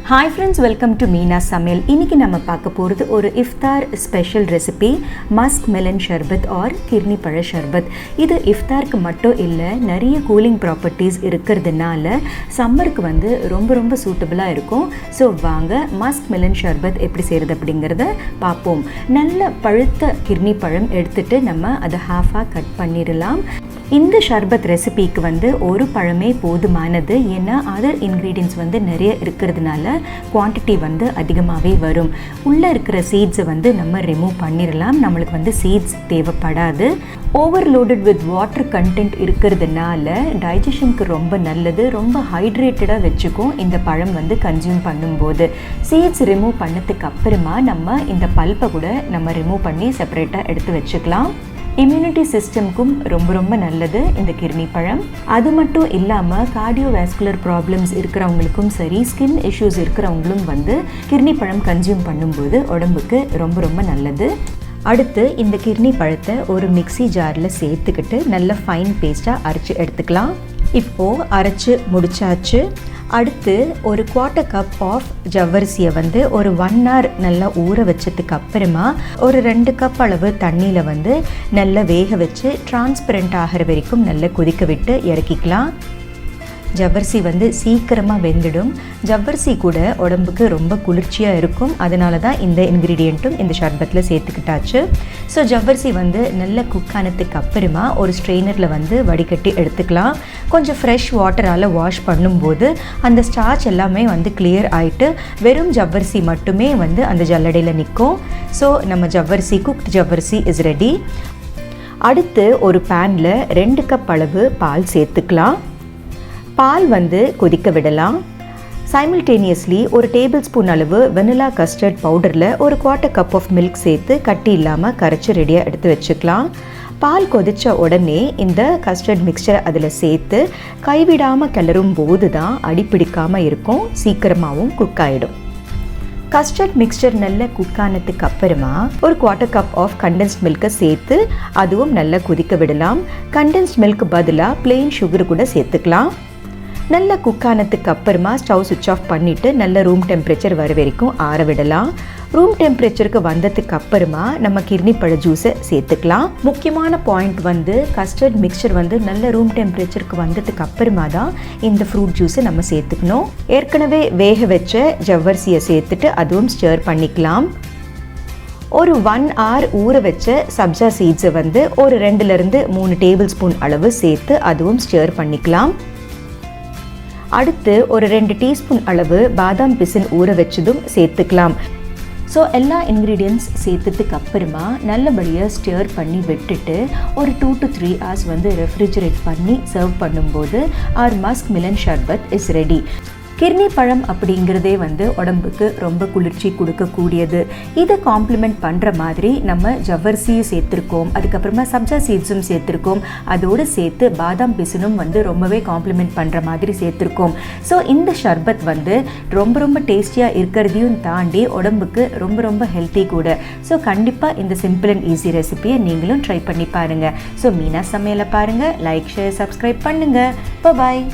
Hi friends, welcome to Meena Samil. இன்னைக்கு நம்ம பார்க்க போகிறது ஒரு இஃப்தார் special recipe musk melon sharbat or கிர்னி பழ ஷர்பத். இது இஃப்தாருக்கு மட்டும் இல்லை, நிறைய கூலிங் ப்ராப்பர்ட்டிஸ் இருக்கிறதுனால சம்மருக்கு ரொம்ப சூட்டபுளாக இருக்கும். ஸோ வாங்க மஸ்க் மெலன் ஷர்பத் எப்படி செய்கிறது அப்படிங்கிறத பார்ப்போம். நல்ல பழுத்த கிர்னி பழம் எடுத்துகிட்டு நம்ம அதை ஹாஃபாக கட் பண்ணிடலாம். இந்த ஷர்பத் ரெசிபிக்கு ஒரு பழமே போதுமானது. ஏன்னா அதர் இன்க்ரீடியன்ட்ஸ் நிறைய இருக்கிறதுனால குவான்டிட்டி அதிகமாகவே வரும். உள்ளே இருக்கிற சீட்ஸை நம்ம ரிமூவ் பண்ணிடலாம். நம்மளுக்கு சீட்ஸ் தேவைப்படாது. ஓவர்லோடட் வித் வாட்டர் கண்டென்ட் இருக்கிறதுனால டைஜஷனுக்கு ரொம்ப நல்லது, ரொம்ப ஹைட்ரேட்டடாக வச்சுக்கும் இந்த பழம் கன்சியூம் பண்ணும்போது. சீட்ஸ் ரிமூவ் பண்ணதுக்கு அப்புறமா நம்ம இந்த பல்ப்பை கூட நம்ம ரிமூவ் பண்ணி செப்பரேட்டாக எடுத்து வச்சுக்கலாம். இம்யூனிட்டி சிஸ்டம்க்கும் ரொம்ப நல்லது இந்த கிர்னி பழம். அது மட்டும் இல்லாமல் கார்டியோவாஸ்குலர் ப்ராப்ளம்ஸ் இருக்கிறவங்களுக்கும் சரி, ஸ்கின் இஷ்யூஸ் இருக்கிறவங்களும் கிர்னி பழம் கன்சியூம் பண்ணும்போது உடம்புக்கு ரொம்ப நல்லது. அடுத்து இந்த கிர்னி பழத்தை ஒரு மிக்ஸி ஜாரில் சேர்த்துக்கிட்டு நல்ல ஃபைன் பேஸ்ட்டாக அரைச்சி எடுத்துக்கலாம். இப்போது அரைச்சி முடிச்சாச்சு. அடுத்து ஒரு 1/4 கப் ஆஃப் ஜவ்வரிசியை ஒரு 1 hour நல்லா ஊற வச்சதுக்கு அப்புறமா ஒரு 2 கப் அளவு தண்ணியில் நல்லா வேக வச்சு டிரான்ஸ்பரண்ட் ஆகிற வரைக்கும் நல்லா கொதிக்க விட்டு இறக்கிக்கலாம். ஜவ்வரிசி சீக்கிரமாக வெந்துடும். ஜவ்வரிசி கூட உடம்புக்கு ரொம்ப குளிர்ச்சியாக இருக்கும். அதனால தான் இந்த இன்க்ரீடியண்ட்டும் இந்த ஷர்பத்தில் சேர்த்துக்கிட்டாச்சு. ஸோ ஜவ்வரிசி நல்லா குக் ஆனதுக்கு அப்புறமா ஒரு ஸ்ட்ரெயினரில் வடிகட்டி எடுத்துக்கலாம். கொஞ்சம் ஃப்ரெஷ் வாட்டரால் வாஷ் பண்ணும்போது அந்த ஸ்டார்ச் எல்லாமே கிளியர் ஆகிட்டு வெறும் ஜவ்வரிசி மட்டுமே அந்த ஜல்லடையில் நிற்கும். ஸோ நம்ம ஜவ்வரிசி, குக்ட் ஜவ்வரிசி இஸ் ரெடி. அடுத்து ஒரு பேனில் 2 கப் அளவு பால் சேர்த்துக்கலாம். பால் கொதிக்க விடலாம். சைமல்டேனியஸ்லி ஒரு டேபிள் ஸ்பூன் அளவு வெனிலா கஸ்டர்ட் பவுடரில் ஒரு 1/4 கப் ஆஃப் மில்க் சேர்த்து கட்டி இல்லாமல் கரைச்சி ரெடியாக எடுத்து வச்சுக்கலாம். பால் கொதித்த உடனே இந்த கஸ்டர்ட் மிக்சரை அதில் சேர்த்து கைவிடாமல் கிளறும் போது தான் அடிப்பிடிக்காமல் இருக்கும், சீக்கிரமாகவும் குக் ஆகிடும். கஸ்டர்ட் மிக்சர் நல்லா குக் ஆனதுக்கு அப்புறமா ஒரு 1/4 கப் ஆஃப் கண்டென்ஸ்ட் மில்கை சேர்த்து அதுவும் நல்லா கொதிக்க விடலாம். கண்டென்ஸ்ட் மில்க் பதிலாக பிளெயின் சுகர் கூட சேர்த்துக்கலாம். நல்லா குக் ஆனதுக்கு அப்புறமா ஸ்டவ் சுவிட்ச் ஆஃப் பண்ணிவிட்டு நல்ல ரூம் டெம்பரேச்சர் வர வரைக்கும் ஆற விடலாம். ரூம் டெம்பரேச்சருக்கு வந்ததுக்கு அப்புறமா நம்ம கிர்னி பழ ஜூஸை சேர்த்துக்கலாம். முக்கியமான பாயிண்ட் கஸ்டர்ட் மிக்சர் நல்ல ரூம் டெம்பரேச்சருக்கு வந்ததுக்கு அப்புறமா தான் இந்த ஃப்ரூட் ஜூஸை நம்ம சேர்த்துக்கணும். ஏற்கனவே வேக வச்ச ஜவ்வரிசியை சேர்த்துட்டு அதுவும் ஸ்டர் பண்ணிக்கலாம். ஒரு 1 hour ஊற வச்ச சப்ஜா சீட்ஸை ஒரு 2-3 டேபிள் ஸ்பூன் அளவு சேர்த்து அதுவும் ஸ்டர் பண்ணிக்கலாம். அடுத்து ஒரு 2 டீஸ்பூன் அளவு பாதாம் பிசின் ஊற வச்சதும் சேர்த்துக்கலாம். ஸோ எல்லா இன்க்ரீடியன்ட்ஸ் சேர்த்ததுக்கு அப்புறமா நல்லபடியாக ஸ்டர் பண்ணி விட்டுட்டு ஒரு 2 to 3 hours ரெஃப்ரிஜரேட் பண்ணி சர்வ் பண்ணும்போது our musk melon sharbat is ready. கிர்னி பழம் அப்படிங்கிறதே உடம்புக்கு ரொம்ப குளிர்ச்சி கொடுக்கக்கூடியது. இதை காம்ப்ளிமெண்ட் பண்ணுற மாதிரி நம்ம ஜவ்வரிசியும் சேர்த்துருக்கோம், அதுக்கப்புறமா சப்ஜா சீட்ஸும் சேர்த்துருக்கோம், அதோடு சேர்த்து பாதாம் பிசினும் ரொம்பவே காம்ப்ளிமெண்ட் பண்ணுற மாதிரி சேர்த்துருக்கோம். ஸோ இந்த ஷர்பத் ரொம்ப டேஸ்டியாக இருக்கிறதையும் தாண்டி உடம்புக்கு ரொம்ப ஹெல்த்தி கூட. ஸோ கண்டிப்பாக இந்த சிம்பிள் அண்ட் ஈஸி ரெசிபியை நீங்களும் ட்ரை பண்ணி பாருங்கள். ஸோ மீனா சமையலை பாருங்கள், லைக், ஷேர், சப்ஸ்கிரைப் பண்ணுங்கள். பாய்.